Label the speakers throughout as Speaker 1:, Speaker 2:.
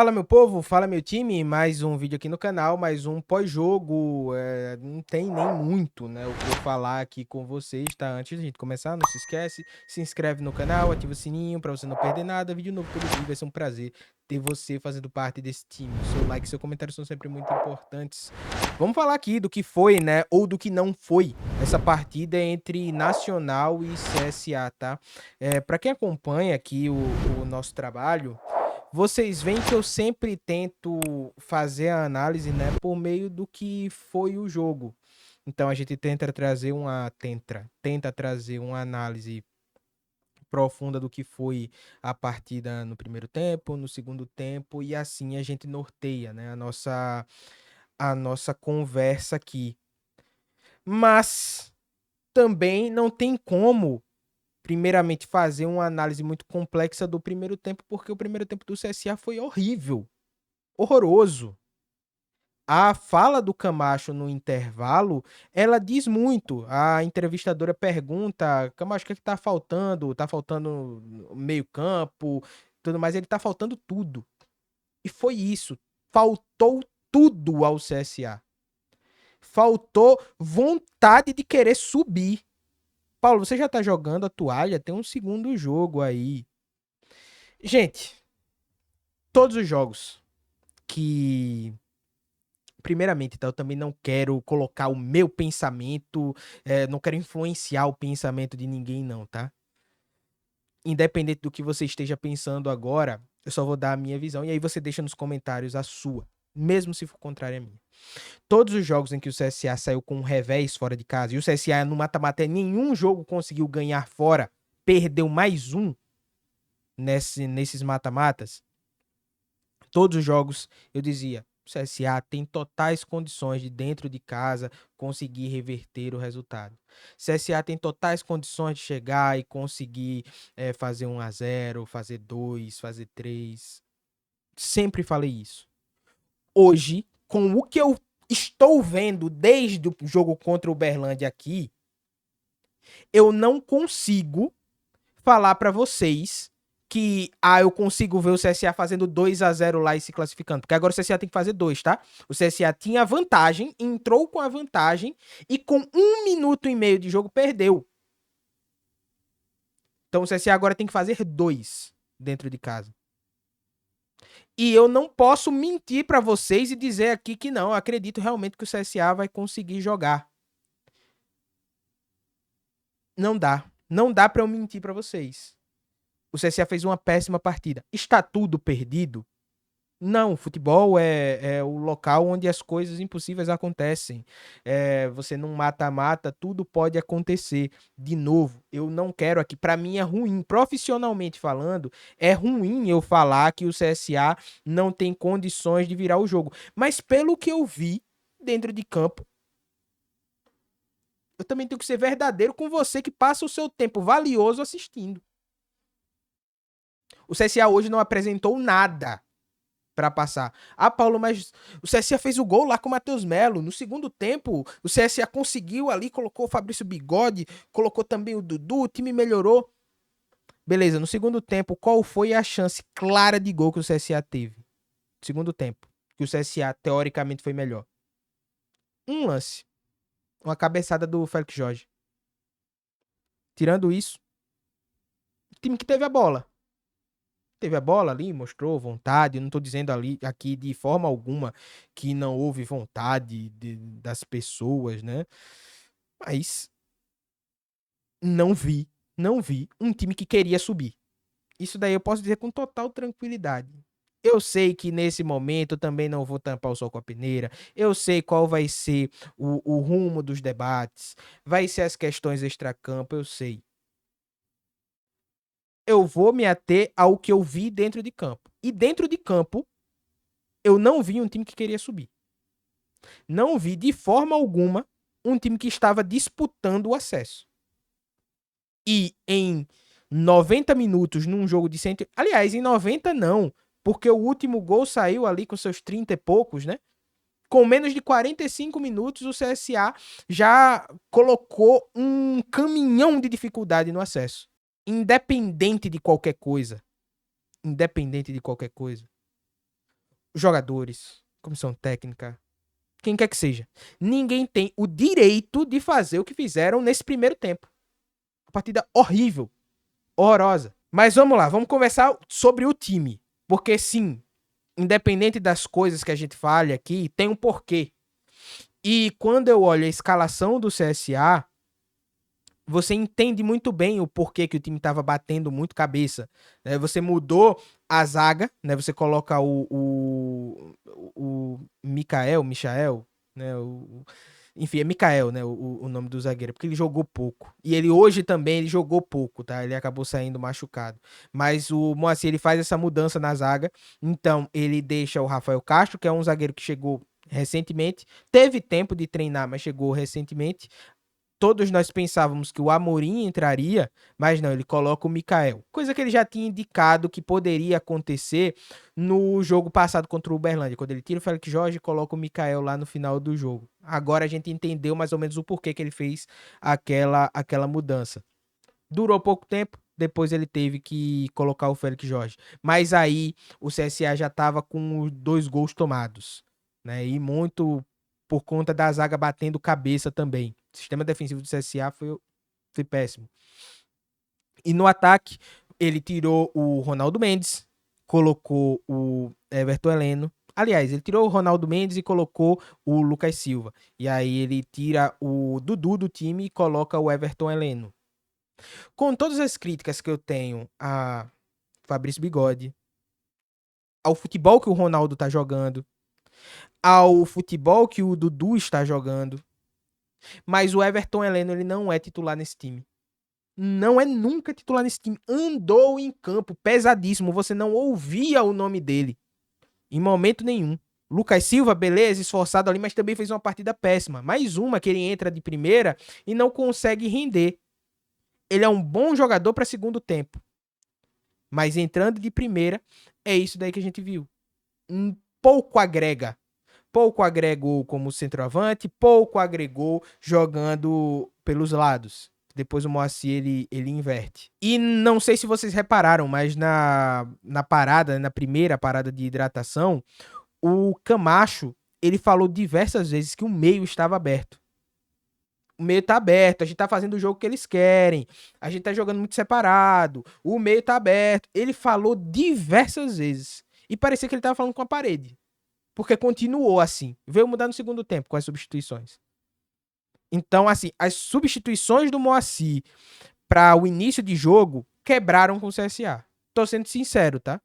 Speaker 1: Fala meu povo, fala meu time, mais um vídeo aqui no canal, mais um pós-jogo, não tem nem muito, né, o que eu falar aqui com vocês, tá? Antes da gente começar, não se esquece, se inscreve no canal, ativa o sininho pra você não perder nada, vídeo novo todo dia, vai ser um prazer ter você fazendo parte desse time. Seu like e seu comentário são sempre muito importantes. Vamos falar aqui do que foi, né, ou do que não foi essa partida entre Nacional e CSA, tá? Para quem acompanha aqui o nosso trabalho, vocês veem que eu sempre tento fazer a análise, né, por meio do que foi o jogo. Então a gente tenta trazer uma análise profunda do que foi a partida no primeiro tempo, no segundo tempo, e assim a gente norteia, né, a nossa conversa aqui. Mas também não tem como primeiramente fazer uma análise muito complexa do primeiro tempo, porque o primeiro tempo do CSA foi horrível, horroroso. A fala do Camacho no intervalo, ela diz muito. A entrevistadora pergunta: Camacho, o que é que tá faltando? Tá faltando meio-campo, tudo mais. Ele tá faltando tudo. E foi isso. Faltou tudo ao CSA. Faltou vontade de querer subir. Paulo, você já tá jogando a toalha? Tem um segundo jogo aí. Gente, todos os jogos que primeiramente, tá? Eu também não quero colocar o meu pensamento, não quero influenciar o pensamento de ninguém, não, tá? Independente do que você esteja pensando agora, eu só vou dar a minha visão e aí você deixa nos comentários a sua, mesmo se for contrária à minha. Todos os jogos em que o CSA saiu com um revés fora de casa, e o CSA no mata-mata nenhum jogo conseguiu ganhar fora, perdeu mais um nesses mata-matas, todos os jogos eu dizia: o CSA tem totais condições de dentro de casa conseguir reverter o resultado. CSA tem totais condições de chegar e conseguir fazer 1-0, fazer 2, fazer 3. Sempre falei isso. Hoje, com o que eu estou vendo desde o jogo contra o Uberlândia aqui, eu não consigo falar para vocês que eu consigo ver o CSA fazendo 2-0 lá e se classificando, porque agora o CSA tem que fazer 2, tá? O CSA tinha vantagem, entrou com a vantagem e com 1 minuto e meio de jogo perdeu. Então o CSA agora tem que fazer 2 dentro de casa. E eu não posso mentir para vocês e dizer aqui que não, eu acredito realmente que o CSA vai conseguir jogar. Não dá. Não dá para eu mentir para vocês. O CSA fez uma péssima partida. Está tudo perdido? Não, futebol é o local onde as coisas impossíveis acontecem. Você não mata-mata, tudo pode acontecer. De novo, eu não quero aqui. Para mim é ruim, profissionalmente falando, é ruim eu falar que o CSA não tem condições de virar o jogo. Mas pelo que eu vi dentro de campo, eu também tenho que ser verdadeiro com você que passa o seu tempo valioso assistindo. O CSA hoje não apresentou nada para passar. Paulo, mas o CSA fez o gol lá com o Matheus Melo. No segundo tempo, o CSA conseguiu ali, colocou o Fabrício Bigode, colocou também o Dudu, o time melhorou. Beleza, no segundo tempo, qual foi a chance clara de gol que o CSA teve? Segundo tempo, que o CSA teoricamente foi melhor. Um lance, uma cabeçada do Félix Jorge. Tirando isso, o time que teve a bola ali, mostrou vontade. Não estou dizendo ali aqui de forma alguma que não houve vontade das pessoas, né? Mas não vi um time que queria subir. Isso daí eu posso dizer com total tranquilidade. Eu sei que nesse momento eu também não vou tampar o sol com a peneira. Eu sei qual vai ser o rumo dos debates. Vai ser as questões extracampo, eu sei. Eu vou me ater ao que eu vi dentro de campo. E dentro de campo, eu não vi um time que queria subir. Não vi de forma alguma um time que estava disputando o acesso. E em 90 minutos num jogo de 100. Aliás, em 90 não, porque o último gol saiu ali com seus 30 e poucos, né? Com menos de 45 minutos, o CSA já colocou um caminhão de dificuldade no acesso. Independente de qualquer coisa. Independente de qualquer coisa. jogadores, comissão técnica, quem quer que seja, ninguém tem o direito de fazer o que fizeram nesse primeiro tempo. Uma partida horrível, horrorosa. Mas vamos lá, vamos conversar sobre o time. Porque sim, independente das coisas que a gente fale aqui, tem um porquê. E quando eu olho a escalação do CSA, você entende muito bem o porquê que o time estava batendo muito cabeça. Né? Você mudou a zaga, né? Você coloca o Michael, né? Enfim, é Mikael, né? O nome do zagueiro, porque ele jogou pouco. E ele hoje também ele jogou pouco, tá? Ele acabou saindo machucado. Mas o Moacir, ele faz essa mudança na zaga. Então, ele deixa o Rafael Castro, que é um zagueiro que chegou recentemente. Teve tempo de treinar, mas chegou recentemente. Todos nós pensávamos que o Amorim entraria, mas não, ele coloca o Mikael. Coisa que ele já tinha indicado que poderia acontecer no jogo passado contra o Uberlândia, quando ele tira o Félix Jorge e coloca o Mikael lá no final do jogo. Agora a gente entendeu mais ou menos o porquê que ele fez aquela mudança. Durou pouco tempo, depois ele teve que colocar o Félix Jorge. Mas aí o CSA já estava com os 2 gols tomados, né? E muito por conta da zaga batendo cabeça também. O sistema defensivo do CSA foi péssimo. E no ataque, ele tirou o Ronaldo Mendes, colocou o Everton Heleno. Aliás, ele tirou o Ronaldo Mendes e colocou o Lucas Silva. E aí ele tira o Dudu do time e coloca o Everton Heleno. Com todas as críticas que eu tenho a Fabrício Bigode, ao futebol que o Ronaldo tá jogando, ao futebol que o Dudu está jogando, mas o Everton Heleno, ele não é titular nesse time. Não é nunca titular nesse time. Andou em campo pesadíssimo. Você não ouvia o nome dele em momento nenhum. Lucas Silva, beleza, esforçado ali, mas também fez uma partida péssima. Mais uma que ele entra de primeira e não consegue render. Ele é um bom jogador para segundo tempo. Mas entrando de primeira, é isso daí que a gente viu. Pouco agrega. Pouco agregou como centroavante, pouco agregou jogando pelos lados. Depois o Moacir, ele inverte. E não sei se vocês repararam, mas na parada, na primeira parada de hidratação, o Camacho, ele falou diversas vezes que o meio estava aberto. O meio tá aberto, a gente tá fazendo o jogo que eles querem, a gente tá jogando muito separado, o meio tá aberto. Ele falou diversas vezes. E parecia que ele tava falando com a parede. Porque continuou assim. Veio mudar no segundo tempo com as substituições. Então, assim, as substituições do Moacir para o início de jogo quebraram com o CSA. Tô sendo sincero, tá?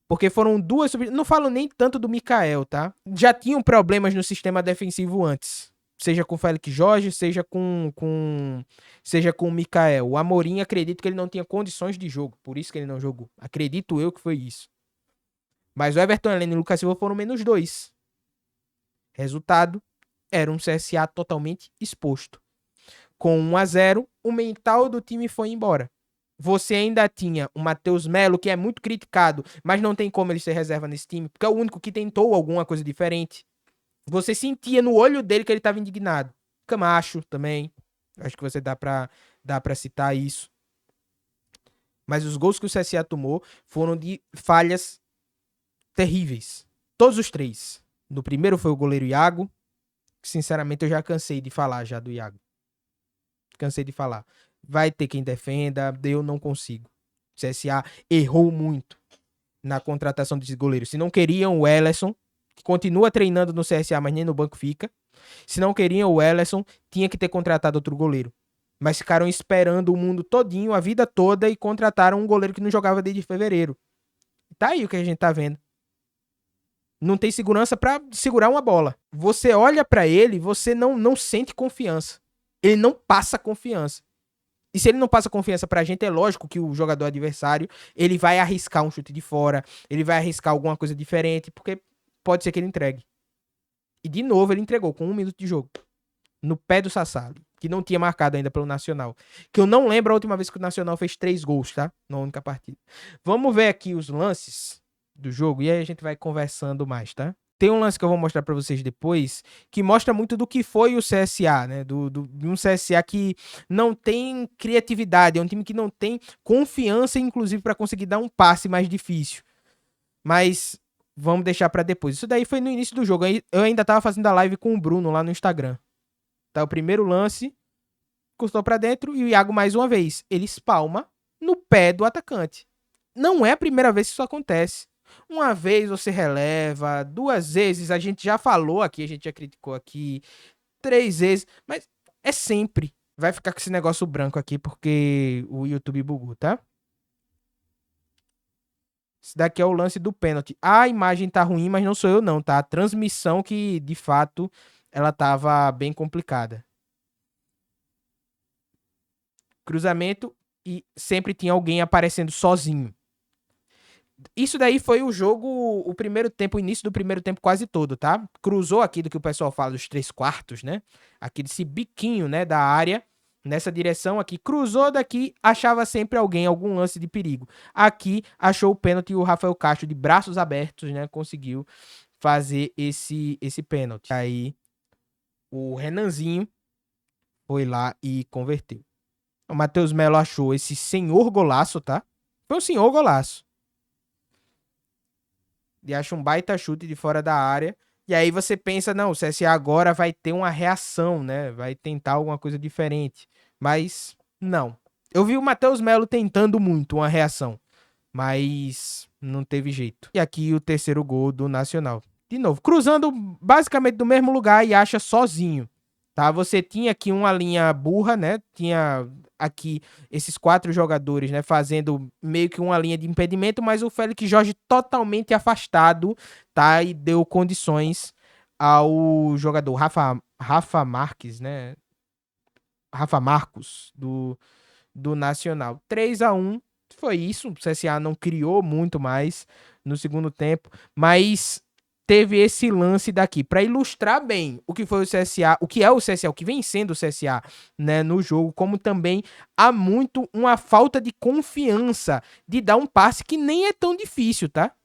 Speaker 1: Porque foram 2 substituições. Não falo nem tanto do Mikael, tá? Já tinham problemas no sistema defensivo antes. Seja com o Félix Jorge, seja com o Mikael. O Amorim, acredito que ele não tinha condições de jogo. Por isso que ele não jogou. Acredito eu que foi isso. Mas o Everton Heleno e o Lucas Silva foram -2. Resultado, era um CSA totalmente exposto. Com 1-0, o mental do time foi embora. Você ainda tinha o Matheus Melo, que é muito criticado, mas não tem como ele ser reserva nesse time, porque é o único que tentou alguma coisa diferente. Você sentia no olho dele que ele estava indignado. Camacho também. Acho que você dá pra citar isso. Mas os gols que o CSA tomou foram de falhas terríveis. Todos os 3. No primeiro foi o goleiro Iago. Sinceramente, eu já cansei de falar já do Iago. Cansei de falar. Vai ter quem defenda, eu não consigo. O CSA errou muito na contratação desses goleiros. Se não queriam o Ellerson, que continua treinando no CSA, mas nem no banco fica. Se não queriam o Ellerson, tinha que ter contratado outro goleiro. Mas ficaram esperando o mundo todinho, a vida toda, e contrataram um goleiro que não jogava desde fevereiro. Tá aí o que a gente tá vendo. Não tem segurança pra segurar uma bola. Você olha pra ele, você não sente confiança. Ele não passa confiança. E se ele não passa confiança pra gente, é lógico que o jogador adversário, ele vai arriscar um chute de fora, ele vai arriscar alguma coisa diferente, porque pode ser que ele entregue. E de novo ele entregou com 1 minuto de jogo. No pé do Sassali, que não tinha marcado ainda pelo Nacional. Que eu não lembro a última vez que o Nacional fez 3 gols, tá? Na única partida. Vamos ver aqui os lances do jogo e aí a gente vai conversando mais, tá? Tem um lance que eu vou mostrar pra vocês depois, que mostra muito do que foi o CSA, né? De um CSA que não tem criatividade, é um time que não tem confiança, inclusive, pra conseguir dar um passe mais difícil. Mas Vamos deixar pra depois. Isso daí foi no início do jogo. Eu ainda tava fazendo a live com o Bruno lá no Instagram. Tá, o primeiro lance, custou pra dentro e o Iago mais uma vez. Ele espalma no pé do atacante. Não é a primeira vez que isso acontece. Uma vez você releva, duas vezes a gente já falou aqui, a gente já criticou aqui, três vezes, mas é sempre. Vai ficar com esse negócio branco aqui porque o YouTube bugou, tá? Esse daqui é o lance do pênalti. A imagem tá ruim, mas não sou eu não, tá? A transmissão que, de fato, ela tava bem complicada. Cruzamento e sempre tinha alguém aparecendo sozinho. Isso daí foi o jogo, o primeiro tempo, o início do primeiro tempo quase todo, tá? Cruzou aqui do que o pessoal fala dos 3/4, né? Aqui desse biquinho, né, da área, nessa direção aqui. Cruzou daqui, achava sempre alguém, algum lance de perigo. Aqui achou o pênalti e o Rafael Castro, de braços abertos, né, conseguiu fazer esse pênalti. Aí o Renanzinho foi lá e converteu. O Matheus Melo achou esse senhor golaço, tá? Foi um senhor golaço. E acha um baita chute de fora da área. E aí você pensa, não, o CSA agora vai ter uma reação, né? Vai tentar alguma coisa diferente. Mas não. Eu vi o Matheus Melo tentando muito uma reação, mas não teve jeito. E aqui o terceiro gol do Nacional. De novo, cruzando basicamente do mesmo lugar e acha sozinho. Tá? Você tinha aqui uma linha burra, né? Tinha aqui esses 4 jogadores, né, fazendo meio que uma linha de impedimento, mas o Félix Jorge totalmente afastado, tá? E deu condições ao jogador Rafa Marques, né? Rafa Marcos do Nacional. 3-1, foi isso. O CSA não criou muito mais no segundo tempo, mas teve esse lance daqui para ilustrar bem o que foi o CSA, o que é o CSA, o que vem sendo o CSA, né, no jogo, como também há muito uma falta de confiança de dar um passe que nem é tão difícil, tá?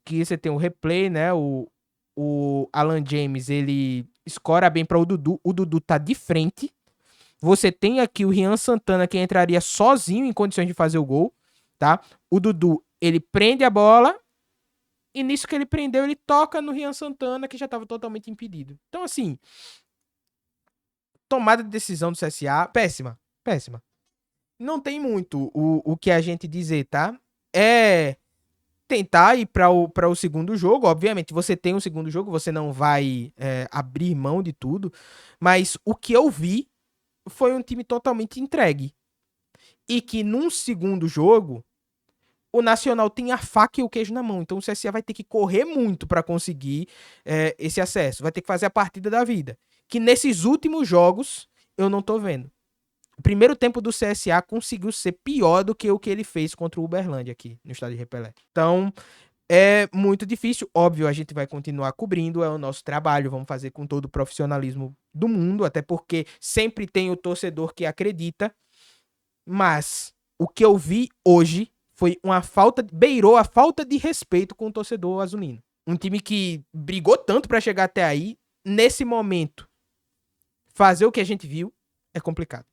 Speaker 1: Que você tem o replay, né, o Alan James, ele escora bem para o Dudu tá de frente. Você tem aqui o Rian Santana que entraria sozinho em condições de fazer o gol, tá? O Dudu, ele prende a bola e nisso que ele prendeu, ele toca no Rian Santana, que já estava totalmente impedido. Então, assim, tomada de decisão do CSA, péssima, péssima. Não tem muito o que a gente dizer, tá? É tentar ir para o segundo jogo. Obviamente, você tem um segundo jogo, você não vai abrir mão de tudo, mas o que eu vi foi um time totalmente entregue. E que num segundo jogo, o Nacional tem a faca e o queijo na mão. Então o CSA vai ter que correr muito para conseguir esse acesso. Vai ter que fazer a partida da vida. Que nesses últimos jogos, eu não tô vendo. O primeiro tempo do CSA conseguiu ser pior do que o que ele fez contra o Uberlândia aqui no estádio de Repelé. Então, é muito difícil. Óbvio, a gente vai continuar cobrindo, é o nosso trabalho, vamos fazer com todo o profissionalismo do mundo, até porque sempre tem o torcedor que acredita. Mas o que eu vi hoje foi beirou a falta de respeito com o torcedor azulino. Um time que brigou tanto para chegar até aí, nesse momento, fazer o que a gente viu é complicado.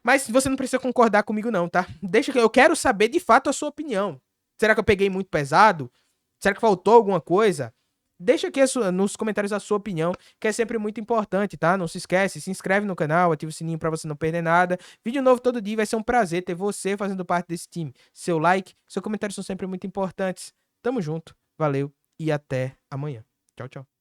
Speaker 1: Mas você não precisa concordar comigo não, tá? Deixa que eu quero saber de fato a sua opinião. Será que eu peguei muito pesado? Será que faltou alguma coisa? Deixa aqui nos comentários a sua opinião, que é sempre muito importante, tá? Não se esquece, se inscreve no canal, ativa o sininho pra você não perder nada. Vídeo novo todo dia, vai ser um prazer ter você fazendo parte desse time. Seu like, seus comentários são sempre muito importantes. Tamo junto, valeu e até amanhã. Tchau, tchau.